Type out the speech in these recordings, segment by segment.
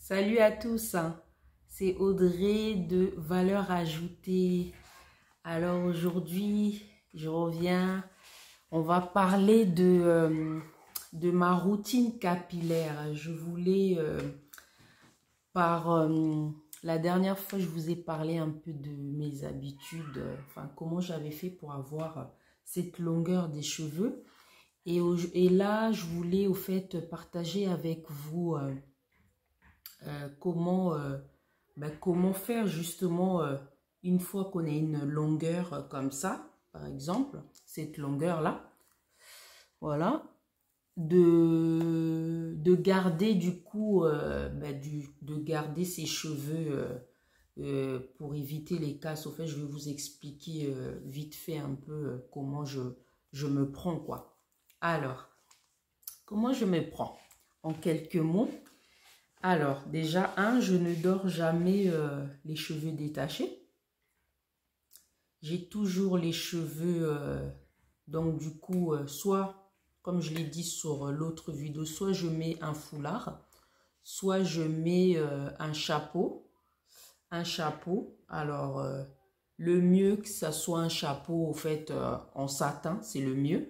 Salut à tous, c'est Audrey de Valeur Ajoutée. Alors aujourd'hui, je reviens, on va parler de ma routine capillaire. Je voulais, la dernière fois, je vous ai parlé un peu de mes habitudes, enfin comment j'avais fait pour avoir cette longueur des cheveux. Et là, je voulais au fait partager avec vous comment faire justement une fois qu'on a une longueur comme ça, par exemple, cette longueur-là, voilà, de garder du coup, de garder ses cheveux pour éviter les casses. Au fait, je vais vous expliquer vite fait un peu comment je me prends, quoi. Alors, comment je me prends? En quelques mots. Alors, déjà, je ne dors jamais les cheveux détachés. J'ai toujours les cheveux, donc du coup, soit, comme je l'ai dit sur l'autre vidéo, soit je mets un foulard, soit je mets un chapeau. Alors, le mieux que ça soit un chapeau, au fait, en satin, c'est le mieux.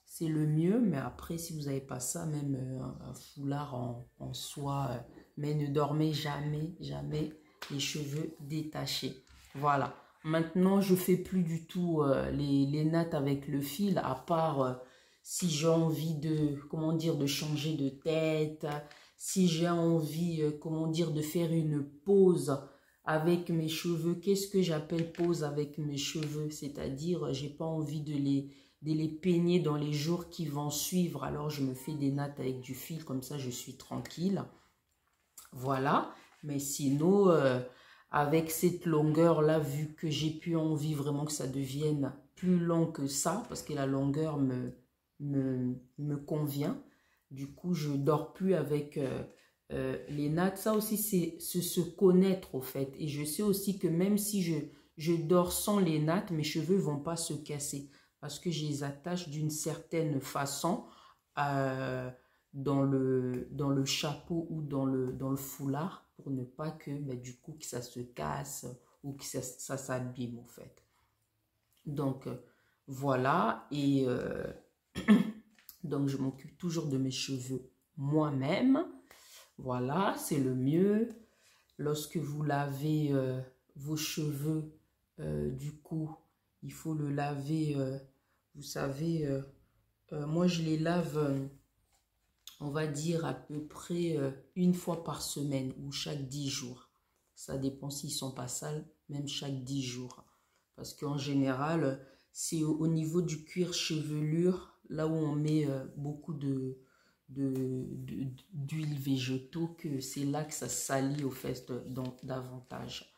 C'est le mieux, mais après, si vous n'avez pas ça, même un foulard en soie, mais ne dormez jamais, jamais les cheveux détachés. Voilà. Maintenant, je fais plus du tout les nattes avec le fil, à part si j'ai envie de, comment dire, de changer de tête, si j'ai envie, comment dire, de faire une pause avec mes cheveux. Qu'est-ce que j'appelle pause avec mes cheveux? C'est-à-dire, j'ai pas envie de les peigner dans les jours qui vont suivre. Alors, je me fais des nattes avec du fil, comme ça, je suis tranquille. Voilà. Mais sinon, avec cette longueur-là, vu que j'ai plus envie vraiment que ça devienne plus long que ça, parce que la longueur me convient. Du coup, je dors plus avec les nattes. Ça aussi, c'est se connaître, au fait. Et je sais aussi que même si je dors sans les nattes, mes cheveux vont pas se casser. Parce que je les attache d'une certaine façon dans le chapeau ou dans le foulard pour ne pas que du coup que ça se casse ou que ça s'abîme, au fait. Donc voilà, et donc je m'occupe toujours de mes cheveux moi-même. Voilà, c'est le mieux. Lorsque vous lavez vos cheveux, du coup, il faut le laver, vous savez, moi je les lave, on va dire à peu près une fois par semaine ou chaque 10 jours. Ça dépend s'ils ne sont pas sales, même chaque 10 jours. Parce qu'en général, c'est au niveau du cuir chevelure, là où on met beaucoup d'huile végétaux, que c'est là que ça salit au fait davantage.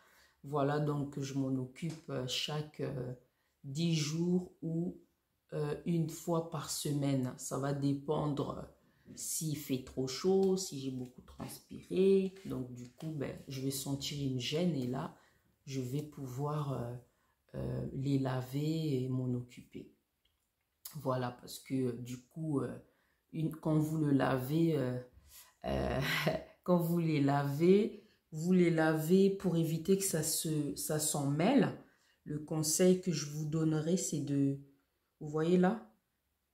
Voilà, donc je m'en occupe chaque 10 jours ou une fois par semaine. Ça va dépendre s'il fait trop chaud, si j'ai beaucoup transpiré. Donc du coup, je vais sentir une gêne et là, je vais pouvoir les laver et m'en occuper. Voilà, parce que du coup, quand vous le lavez, quand vous les lavez pour éviter que ça s'en mêle. Le conseil que je vous donnerai, c'est de, vous voyez là,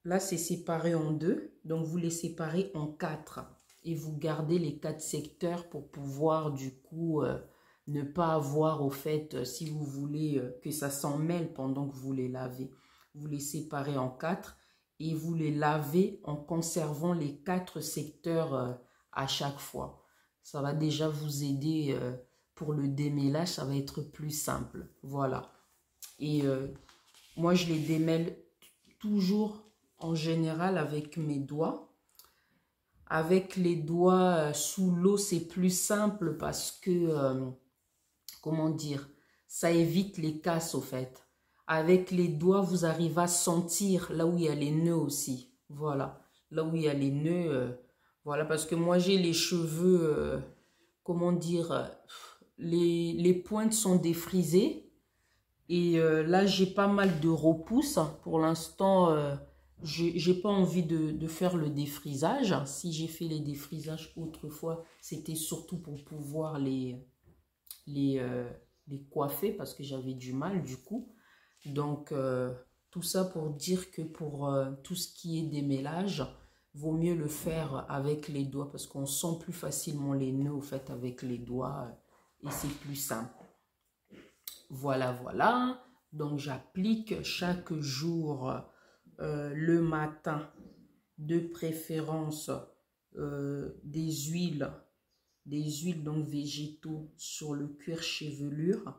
là c'est séparé en deux, donc vous les séparez en 4 et vous gardez les 4 secteurs pour pouvoir du coup ne pas avoir au fait, si vous voulez que ça s'en mêle pendant que vous les lavez. Vous les séparez en 4 et vous les lavez en conservant les 4 secteurs à chaque fois. Ça va déjà vous aider pour le démêlage, ça va être plus simple. Voilà. Et moi, je les démêle toujours en général avec mes doigts. Avec les doigts sous l'eau, c'est plus simple parce que, comment dire, ça évite les casses au fait. Avec les doigts, vous arrivez à sentir là où il y a les nœuds aussi. Voilà, là où il y a les nœuds. Voilà, parce que moi, j'ai les cheveux, comment dire, les pointes sont défrisées. Et là, j'ai pas mal de repousses. Pour l'instant, j'ai pas envie de faire le défrisage. Si j'ai fait les défrisages autrefois, c'était surtout pour pouvoir les, euh, les coiffer parce que j'avais du mal du coup. Donc, tout ça pour dire que pour tout ce qui est démêlage, vaut mieux le faire avec les doigts parce qu'on sent plus facilement les nœuds au fait avec les doigts et c'est plus simple. Voilà, voilà. Donc, j'applique chaque jour le matin, de préférence des huiles donc végétaux sur le cuir chevelure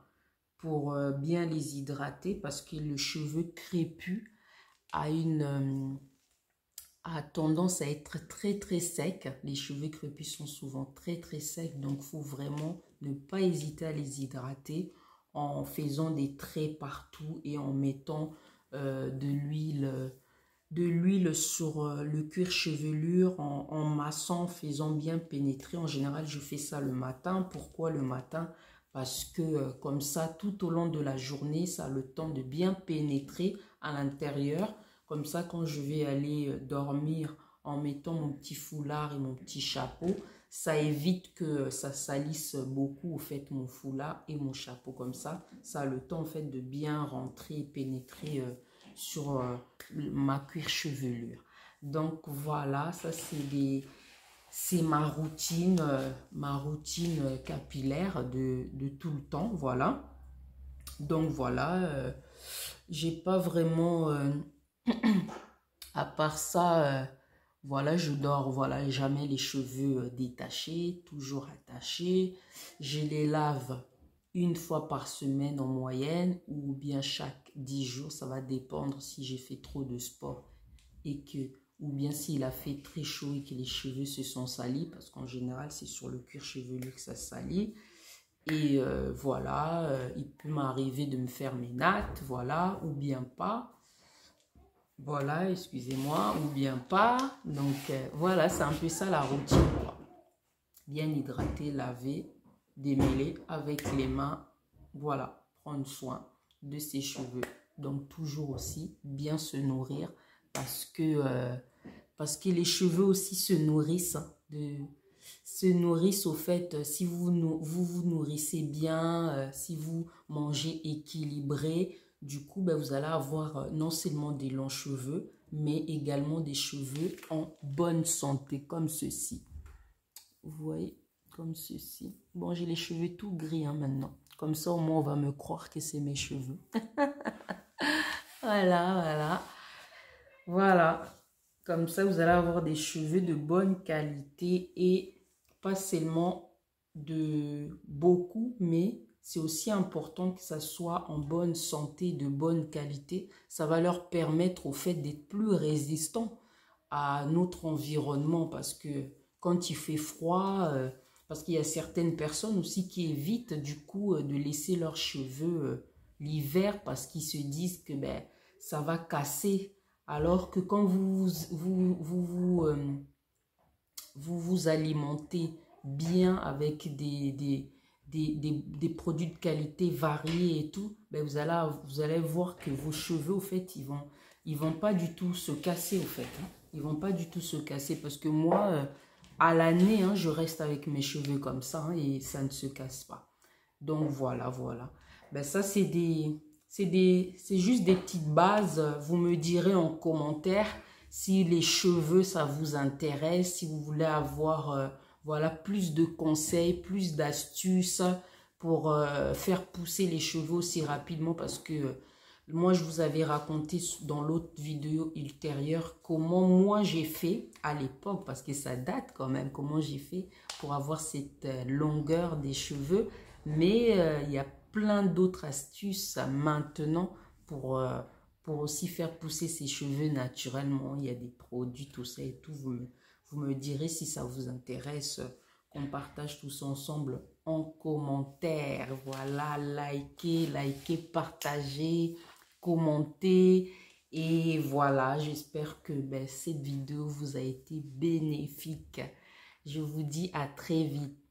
pour bien les hydrater parce que le cheveu crépus a tendance à être très très sec. Les cheveux crépus sont souvent très très secs, donc il faut vraiment ne pas hésiter à les hydrater en faisant des traits partout et en mettant de l'huile sur le cuir chevelure en massant, faisant bien pénétrer. En général, je fais ça le matin. Pourquoi le matin? Parce que comme ça, tout au long de la journée, ça a le temps de bien pénétrer à l'intérieur. Comme ça, quand je vais aller dormir en mettant mon petit foulard et mon petit chapeau, ça évite que ça salisse beaucoup, au fait, mon foulard et mon chapeau. Comme ça a le temps, en fait, de bien rentrer et pénétrer sur ma cuir chevelure. Donc, voilà, ça, c'est ma routine capillaire de tout le temps, voilà. Donc, voilà, j'ai pas vraiment... à part ça, voilà, je dors, voilà, jamais les cheveux détachés, toujours attachés. Je les lave une fois par semaine en moyenne ou bien chaque 10 jours. Ça va dépendre si j'ai fait trop de sport et que, ou bien s'il a fait très chaud et que les cheveux se sont salis parce qu'en général, c'est sur le cuir chevelu que ça salit. Et voilà, il peut m'arriver de me faire mes nattes, voilà, ou bien pas. Voilà, excusez-moi, ou bien pas. Donc, voilà, c'est un peu ça la routine, quoi. Bien hydrater, laver, démêler avec les mains. Voilà, prendre soin de ses cheveux. Donc, toujours aussi bien se nourrir parce que les cheveux aussi se nourrissent. Se nourrissent au fait, si vous vous nourrissez bien, si vous mangez équilibré, du coup, ben, vous allez avoir non seulement des longs cheveux, mais également des cheveux en bonne santé, comme ceci. Vous voyez, comme ceci. Bon, j'ai les cheveux tout gris hein, maintenant. Comme ça, au moins, on va me croire que c'est mes cheveux. Voilà, voilà. Voilà. Comme ça, vous allez avoir des cheveux de bonne qualité et pas seulement de beaucoup, mais c'est aussi important que ça soit en bonne santé, de bonne qualité. Ça va leur permettre au fait d'être plus résistants à notre environnement parce que quand il fait froid, parce qu'il y a certaines personnes aussi qui évitent du coup de laisser leurs cheveux l'hiver parce qu'ils se disent que ben, ça va casser. Alors que quand vous alimentez bien avec des produits de qualité variés et tout, ben vous allez voir que vos cheveux, au fait, ils vont pas du tout se casser, au fait. Hein. Ils vont pas du tout se casser parce que moi, à l'année, hein, je reste avec mes cheveux comme ça hein, et ça ne se casse pas. Donc, voilà, voilà. Ben ça, c'est juste des petites bases. Vous me direz en commentaire si les cheveux, ça vous intéresse, si vous voulez avoir voilà, plus de conseils, plus d'astuces pour faire pousser les cheveux aussi rapidement parce que moi, je vous avais raconté dans l'autre vidéo ultérieure comment moi j'ai fait à l'époque, parce que ça date quand même, comment j'ai fait pour avoir cette longueur des cheveux. Mais il y a plein d'autres astuces maintenant pour aussi faire pousser ses cheveux naturellement. Il y a des produits, tout ça et tout. Vous me direz si ça vous intéresse qu'on partage tout ça ensemble en commentaire. Voilà, likez, partagez, commentez. Et voilà, j'espère que cette vidéo vous a été bénéfique. Je vous dis à très vite.